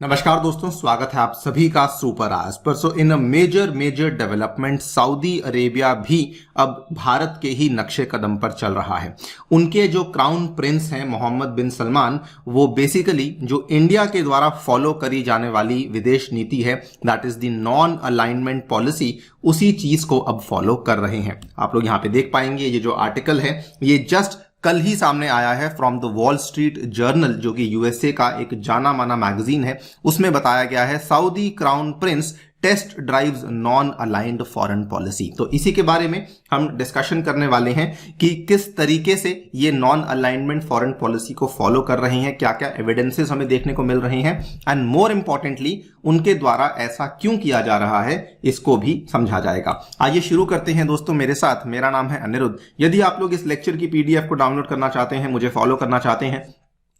नमस्कार दोस्तों, स्वागत है आप सभी का सुपर आज पर। So in a major development, Saudi Arabia भी अब भारत के ही नक्शे कदम पर चल रहा है। उनके जो क्राउन प्रिंस हैं मोहम्मद बिन सलमान, वो बेसिकली जो इंडिया के द्वारा फॉलो करी जाने वाली विदेश नीति है, that is the non alignment policy, उसी चीज को अब फॉलो कर रहे हैं। आप लोग यहाँ पे देख पाएंगे ये जो आर्टिकल है ये जस्ट कल ही सामने आया है from the wall street journal, जो कि यूएसए का एक जाना माना मैगजीन है। उसमें बताया गया है Saudi crown prince test drives non aligned foreign policy. तो इसी के बारे में हम डिस्कशन करने वाले हैं कि किस तरीके से ये नॉन अलाइनमेंट फॉरेन पॉलिसी को फॉलो कर रहे हैं, क्या क्या एविडेंसेस हमें देखने को मिल रहे हैं, एंड मोर इंपॉर्टेंटली उनके द्वारा ऐसा क्यों किया जा रहा है, इसको भी समझा जाएगा। आइए शुरू करते हैं दोस्तों मेरे साथ। मेरा नाम है अनिरुद्ध। यदि आप लोग इस लेक्चर की पीडीएफ को डाउनलोड करना चाहते हैं, मुझे फॉलो करना चाहते हैं,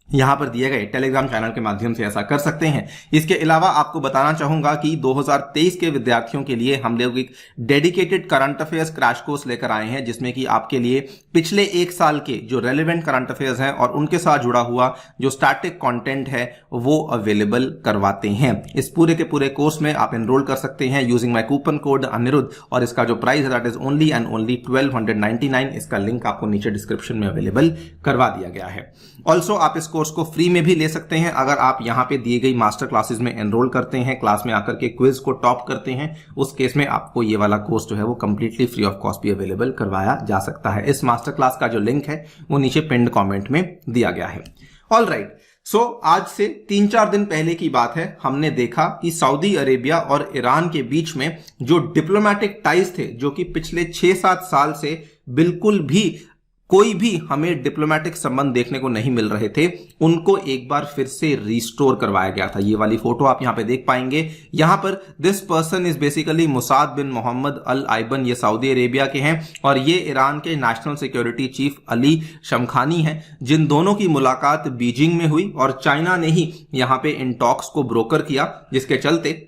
यहां पर दिए गए टेलीग्राम चैनल के माध्यम से ऐसा कर सकते हैं। इसके अलावा आपको बताना चाहूंगा कि 2023 के विद्यार्थियों के लिए हम लोग एक dedicated current affairs crash course लेकर आए हैं, जिसमें कि आपके लिए पिछले एक साल के जो रेलेवेंट करंट अफेयर्स हैं और उनके साथ जुड़ा हुआ जो स्टैटिक कंटेंट है वो अवेलेबल करवाते हैं। इस पूरे के पूरे कोर्स में आप एनरोल कर सकते हैं using my coupon code Anirudh, और इसका जो प्राइस है that is only and only 1299। इसका लिंक आपको नीचे डिस्क्रिप्शन में अवेलेबल करवा दिया गया है। ऑल्सो आप इस कोर्स को फ्री में भी ले सकते हैं अगर आप यहां पे दिए गई मास्टर क्लासेस में एनरोल करते हैं, क्लास में आकर के क्विज को टॉप करते हैं। उस केस में आपको ये वाला कोर्स जो है वो कंप्लीटली फ्री ऑफ कॉस्ट भी अवेलेबल करवाया जा सकता है। इस मास्टर क्लास का जो लिंक है वो नीचे पिन्ड कमेंट में दिया गया है। ऑल राइट, सो आज से 3-4 दिन पहले की बात है, हमने देखा कि सऊदी अरेबिया और ईरान के बीच में जो डिप्लोमेटिक टाइज थे, जो कि पिछले 6-7 साल से बिल्कुल भी कोई भी हमें डिप्लोमेटिक संबंध देखने को नहीं मिल रहे थे, उनको एक बार फिर से रिस्टोर करवाया गया था। ये वाली फोटो आप यहां पे देख पाएंगे। यहां पर this person is basically Musaed bin Mohammed Al Aiban, ये सऊदी अरेबिया के हैं, और ये ईरान के national security chief Ali Shamkhani हैं, जिन दोनों की मुलाकात बीजिंग में हुई और चाइना ने ही यहां पे इन टॉक्स को ब्रोकर किया, जिसके चलते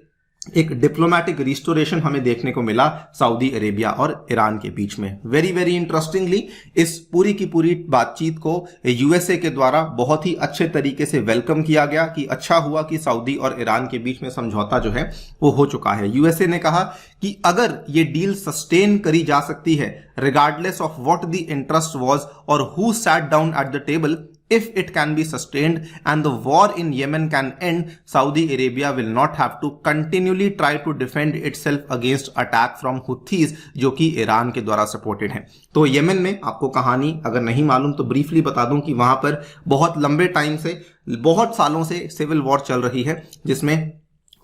एक डिप्लोमेटिक रिस्टोरेशन हमें देखने को मिला सऊदी अरेबिया और ईरान के बीच में। वेरी इंटरेस्टिंगली इस पूरी की पूरी बातचीत को यूएसए के द्वारा बहुत ही अच्छे तरीके से वेलकम किया गया कि अच्छा हुआ कि सऊदी और ईरान के बीच में समझौता जो है वो हो चुका है। यूएसए ने कहा कि अगर ये डील सस्टेन करी जा सकती है regardless of what the interest was और who sat down at the table, if it can be sustained and the war in Yemen can end, Saudi Arabia will not have to continually try to defend itself against attack from Houthis, जो कि Iran के द्वारा supported हैं। तो Yemen में आपको कहानी अगर नहीं मालूम तो ब्रीफली बता दूं कि वहां पर बहुत लंबे टाइम से, बहुत सालों से सिविल वॉर चल रही है, जिसमें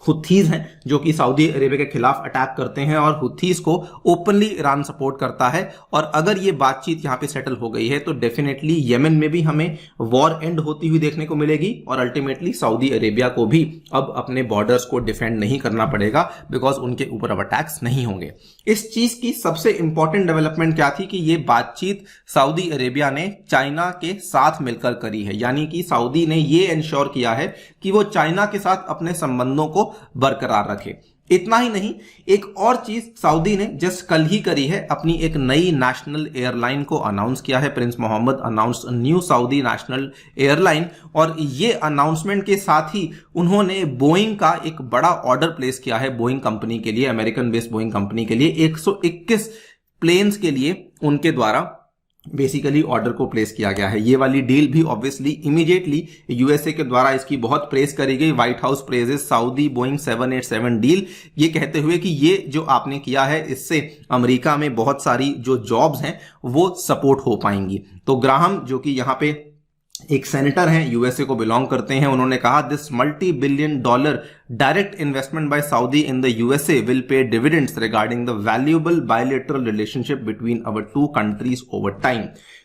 हुथीज हैं जो कि सऊदी अरेबिया के खिलाफ अटैक करते हैं और हुथीज को ओपनली ईरान सपोर्ट करता है। और अगर ये बातचीत यहां पे सेटल हो गई है तो डेफिनेटली येमेन में भी हमें वॉर एंड होती हुई देखने को मिलेगी और अल्टीमेटली सऊदी अरेबिया को भी अब अपने बॉर्डर्स को डिफेंड नहीं करना पड़ेगा, बिकॉज उनके ऊपर अब अटैक्स नहीं होंगे। इस चीज की सबसे इंपॉर्टेंट डेवलपमेंट क्या थी कि ये बातचीत सऊदी अरेबिया ने चाइना के साथ मिलकर करी है, यानी कि सऊदी ने ये इंश्योर किया है कि वो चाइना के साथ अपने संबंधों को बरकरार रखे। इतना ही नहीं, एक और चीज सऊदी ने जस्ट कल ही करी है, अपनी एक नई नेशनल एयरलाइन को अनाउंस किया है। Prince Mohammed announce new Saudi national airline, और ये अनाउंसमेंट के साथ ही उन्होंने बोइंग का एक बड़ा ऑर्डर प्लेस किया है बोइंग कंपनी के लिए, अमेरिकन बेस्ड बोइंग कंपनी के लिए 121 प्लेन्स के लिए उनके द्वारा बेसिकली ऑर्डर को प्लेस किया गया है। ये वाली डील भी ऑब्वियसली इमीडिएटली यूएसए के द्वारा इसकी बहुत प्रेस करी गई। White house praises Saudi Boeing 787 deal, ये कहते हुए कि ये जो आपने किया है इससे अमेरिका में बहुत सारी जो जॉब्स हैं वो सपोर्ट हो पाएंगी। तो ग्राहम जो कि यहाँ पे एक सेनेटर हैं, यूएसए को बिलोंग करते हैं, उन्होंने कहा this $multi-billion direct investment by Saudi in the USA will pay dividends regarding the valuable bilateral relationship between our two countries over time.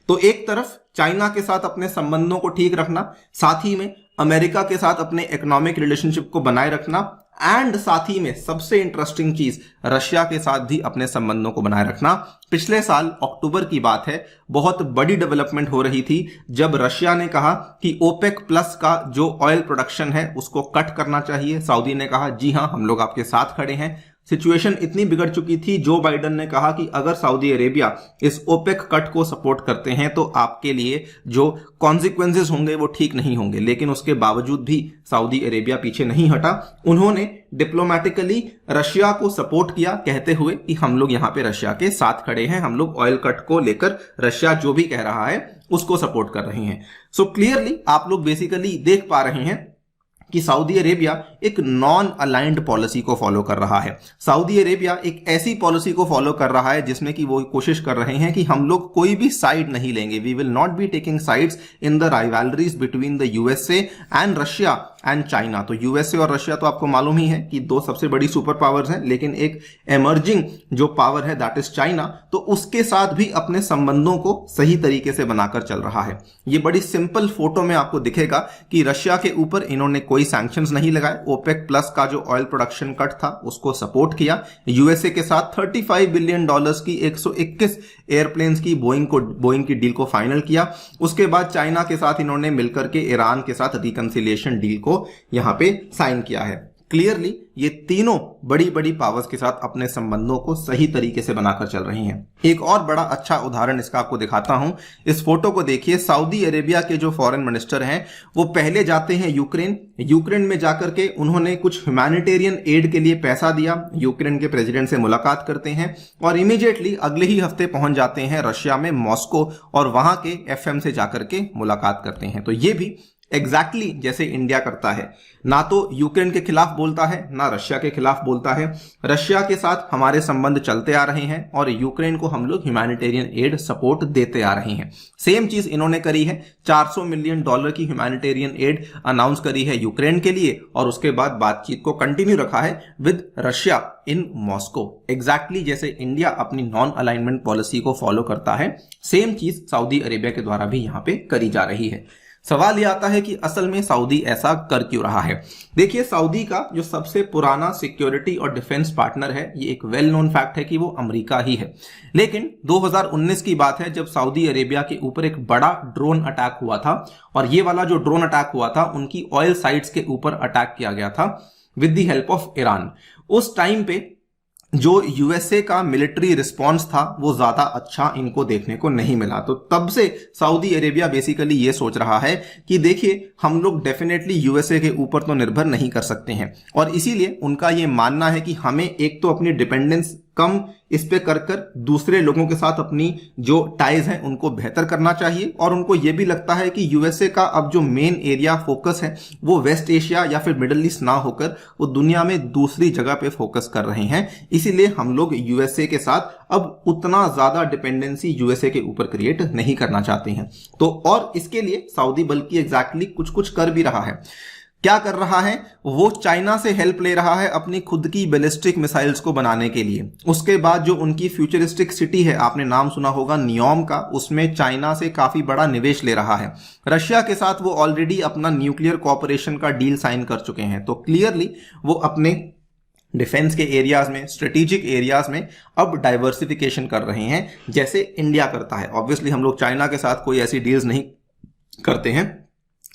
तो एक तरफ चाइना के साथ अपने संबंधों को ठीक रखना, साथ ही में अमेरिका के साथ अपने इकोनॉमिक रिलेशनशिप को बनाए रखना, एंड साथ ही में सबसे इंटरेस्टिंग चीज रशिया के साथ भी अपने संबंधों को बनाए रखना। पिछले साल अक्टूबर की बात है, बहुत बड़ी डेवलपमेंट हो रही थी जब रशिया ने कहा कि ओपेक प्लस का जो ऑयल प्रोडक्शन है उसको कट करना चाहिए। सऊदी ने कहा जी हां, हम लोग आपके साथ खड़े हैं। सिचुएशन इतनी बिगड़ चुकी थी, जो बाइडन ने कहा कि अगर सऊदी अरेबिया इस ओपेक कट को सपोर्ट करते हैं तो आपके लिए जो कॉन्सिक्वेंसेस होंगे वो ठीक नहीं होंगे। लेकिन उसके बावजूद भी सऊदी अरेबिया पीछे नहीं हटा। उन्होंने डिप्लोमेटिकली रशिया को सपोर्ट किया, कहते हुए कि हम लोग यहां पे रशिया के साथ खड़े हैं, हम लोग ऑयल कट को लेकर रशिया जो भी कह रहा है उसको सपोर्ट कर रहे हैं। सो क्लियरली आप लोग बेसिकली देख पा रहे हैं कि सऊदी अरेबिया एक नॉन अलाइंड पॉलिसी को फॉलो कर रहा है। सऊदी अरेबिया एक ऐसी पॉलिसी को फॉलो कर रहा है जिसमें कि वो कोशिश कर रहे हैं कि हम लोग कोई भी साइड नहीं लेंगे। We will not be taking sides in the rivalries between the USA and Russia and China. तो यूएसए और रशिया तो आपको मालूम ही है कि दो सबसे बड़ी सुपर पावर्स हैं, लेकिन एक एमर्जिंग जो पावर है दैट इज चाइना, तो उसके साथ भी अपने संबंधों को सही तरीके से बनाकर चल रहा है। ये बड़ी सिंपल फोटो में आपको दिखेगा कि रशिया के ऊपर इन्होंने कोई सैंक्शंस नहीं लगाए। ओपेक प्लस का जो ऑयल प्रोडक्शन कट था उसको सपोर्ट किया। यूएसए के साथ $35 बिलियन की 121 एयरप्लेन्स की बोइंग की डील को फाइनल किया। उसके बाद चाइना के साथ इन्होंने मिलकर के ईरान के साथ रिकंसिलिएशन डील को यहां पे साइन किया है। क्लियरली ये तीनों बड़ी बड़ी पावर्स के साथ अपने संबंधों को सही तरीके से बनाकर चल रही हैं। एक और बड़ा अच्छा उदाहरण इसका आपको दिखाता हूं। इस फोटो को देखिए। सऊदी अरेबिया के जो फॉरेन मिनिस्टर हैं वो पहले जाते हैं यूक्रेन में जाकर के उन्होंने कुछ ह्यूमैनिटेरियन एड के लिए पैसा दिया। यूक्रेन के प्रेसिडेंट से मुलाकात करते हैं और इमीडिएटली अगले ही हफ्ते पहुंच जाते हैं रशिया में मॉस्को और वहां के एफएम से जाकर के मुलाकात करते हैं। तो ये भी एग्जैक्टली जैसे इंडिया करता है, ना तो यूक्रेन के खिलाफ बोलता है ना रशिया के खिलाफ बोलता है। रशिया के साथ हमारे संबंध चलते आ रहे हैं और यूक्रेन को हम लोग ह्यूमैनिटेरियन एड सपोर्ट देते आ रहे हैं। सेम चीज इन्होंने करी है। $400 मिलियन की ह्यूमैनिटेरियन एड अनाउंस करी है यूक्रेन के लिए और उसके बाद बातचीत को कंटिन्यू रखा है with Russia in Moscow. Exactly जैसे इंडिया अपनी नॉन अलाइनमेंट पॉलिसी को फॉलो करता है, सेम चीज सऊदी अरेबिया के द्वारा भी यहां पे करी जा रही है। सवाल यह आता है कि असल में सऊदी ऐसा कर क्यों रहा है। देखिए, सऊदी का जो सबसे पुराना सिक्योरिटी और डिफेंस पार्टनर है, ये एक वेल नोन फैक्ट है कि वो अमेरिका ही है। लेकिन 2019 की बात है जब सऊदी अरेबिया के ऊपर एक बड़ा ड्रोन अटैक हुआ था और ये वाला जो ड्रोन अटैक हुआ था उनकी ऑयल साइट्स के ऊपर अटैक किया गया था with the help of Iran. उस टाइम पे जो यूएसए का मिलिट्री रिस्पांस था वो ज्यादा अच्छा इनको देखने को नहीं मिला। तो तब से सऊदी अरेबिया बेसिकली ये सोच रहा है कि देखिए, हम लोग डेफिनेटली यूएसए के ऊपर तो निर्भर नहीं कर सकते हैं और इसीलिए उनका ये मानना है कि हमें एक तो अपनी डिपेंडेंस कम इस पे कर दूसरे लोगों के साथ अपनी जो टाइज हैं उनको बेहतर करना चाहिए। और उनको ये भी लगता है कि यूएसए का अब जो मेन एरिया फोकस है वो वेस्ट एशिया या फिर मिडिल ईस्ट ना होकर वो दुनिया में दूसरी जगह पे फोकस कर रहे हैं। इसीलिए हम लोग यूएसए के साथ अब उतना ज्यादा डिपेंडेंसी यूएसए के ऊपर क्रिएट नहीं करना चाहते हैं। तो और इसके लिए सऊदी बल्कि एग्जैक्टली कुछ कुछ कर भी रहा है। क्या कर रहा है? वो चाइना से हेल्प ले रहा है अपनी खुद की बैलिस्टिक मिसाइल्स को बनाने के लिए। उसके बाद जो उनकी फ्यूचरिस्टिक सिटी है, आपने नाम सुना होगा नियोम का, उसमें चाइना से काफी बड़ा निवेश ले रहा है। रशिया के साथ वो ऑलरेडी अपना न्यूक्लियर कॉपरेशन का डील साइन कर चुके हैं। तो क्लियरली वो अपने डिफेंस के एरियाज में, स्ट्रेटेजिक एरियाज में अब डाइवर्सिफिकेशन कर रहे हैं जैसे इंडिया करता है। ऑब्वियसली हम लोग चाइना के साथ कोई ऐसी डील्स नहीं करते हैं,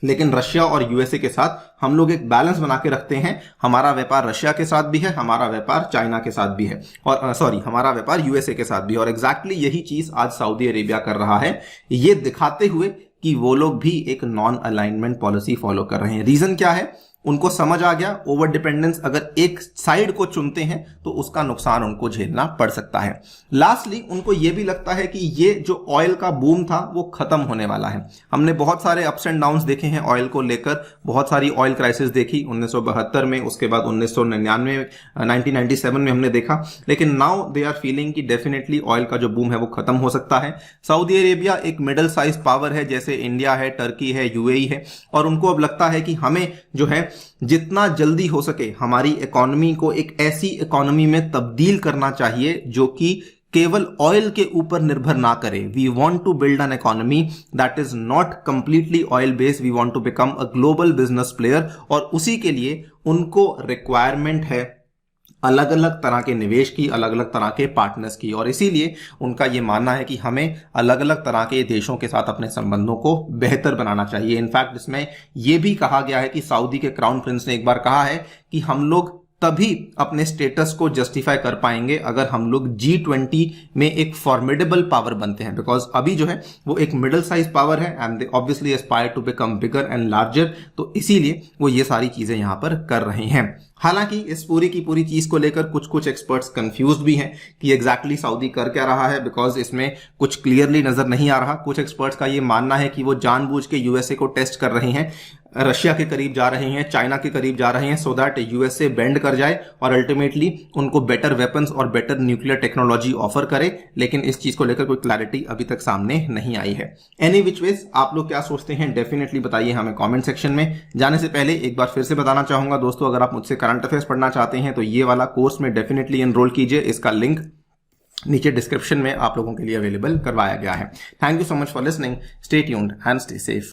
लेकिन रशिया और यूएसए के साथ हम लोग एक बैलेंस बना के रखते हैं। हमारा व्यापार रशिया के साथ भी है, हमारा व्यापार चाइना के साथ भी है, और हमारा व्यापार यूएसए के साथ भी है। और एग्जैक्टली यही चीज आज सऊदी अरेबिया कर रहा है, ये दिखाते हुए कि वो लोग भी एक नॉन अलाइनमेंट पॉलिसी फॉलो कर रहे हैं। रीजन क्या है? उनको समझ आ गया ओवर डिपेंडेंस अगर एक साइड को चुनते हैं तो उसका नुकसान उनको झेलना पड़ सकता है। लास्टली उनको यह भी लगता है कि ये जो ऑयल का बूम था वो खत्म होने वाला है। हमने बहुत सारे अप्स एंड डाउन्स देखे हैं ऑयल को लेकर, बहुत सारी ऑयल क्राइसिस देखी 1972 में, उसके बाद 1999 1997 में हमने देखा। लेकिन नाउ दे आर फीलिंग कि डेफिनेटली ऑयल का जो बूम है वो खत्म हो सकता है। सऊदी अरेबिया एक मिडिल साइज पावर है, जैसे इंडिया है, टर्की है, यूएई है, और उनको अब लगता है कि हमें जो है जितना जल्दी हो सके हमारी इकोनॉमी को एक ऐसी इकोनॉमी में तब्दील करना चाहिए जो कि केवल ऑयल के ऊपर निर्भर ना करे। We want to build an economy that is not completely oil based. We want to become a global business player, और उसी के लिए उनको रिक्वायरमेंट है अलग अलग तरह के निवेश की, अलग अलग तरह के पार्टनर्स की। और इसीलिए उनका यह मानना है कि हमें अलग अलग तरह के देशों के साथ अपने संबंधों को बेहतर बनाना चाहिए। इनफैक्ट इसमें यह भी कहा गया है कि सऊदी के क्राउन प्रिंस ने एक बार कहा है कि हम लोग तभी अपने स्टेटस को जस्टिफाई कर पाएंगे अगर हम लोग G20 में एक फॉर्मिडेबल पावर बनते हैं, बिकॉज अभी जो है वो एक मिडिल साइज पावर है and they obviously aspire to become bigger and larger, तो इसीलिए वो ये सारी चीजें यहां पर कर रहे हैं। हालांकि इस पूरी की पूरी चीज को लेकर कुछ एक्सपर्ट्स कंफ्यूज्ड भी हैं कि एग्जैक्टली सऊदी कर क्या रहा है, बिकॉज इसमें कुछ क्लियरली नजर नहीं आ रहा। कुछ एक्सपर्ट्स का ये मानना है कि वो जानबूझ के यूएसए को टेस्ट कर रहे हैं, रशिया के करीब जा रहे हैं, चाइना के करीब जा रहे हैं, सो दैट यूएसए बेंड कर जाए और अल्टीमेटली उनको बेटर वेपन्स और बेटर न्यूक्लियर टेक्नोलॉजी ऑफर करे। लेकिन इस चीज को लेकर कोई क्लैरिटी अभी तक सामने नहीं आई है। एनी विच वेज आप लोग क्या सोचते हैं डेफिनेटली बताइए हमें कमेंट सेक्शन में। जाने से पहले एक बार फिर से बताना चाहूंगा दोस्तों, अगर आप मुझसे करंट अफेयर्स पढ़ना चाहते हैं तो ये वाला कोर्स में डेफिनेटली एनरोल कीजिए। इसका लिंक नीचे डिस्क्रिप्शन में आप लोगों के लिए अवेलेबल करवाया गया है। Thank you so much for listening, stay tuned and stay safe.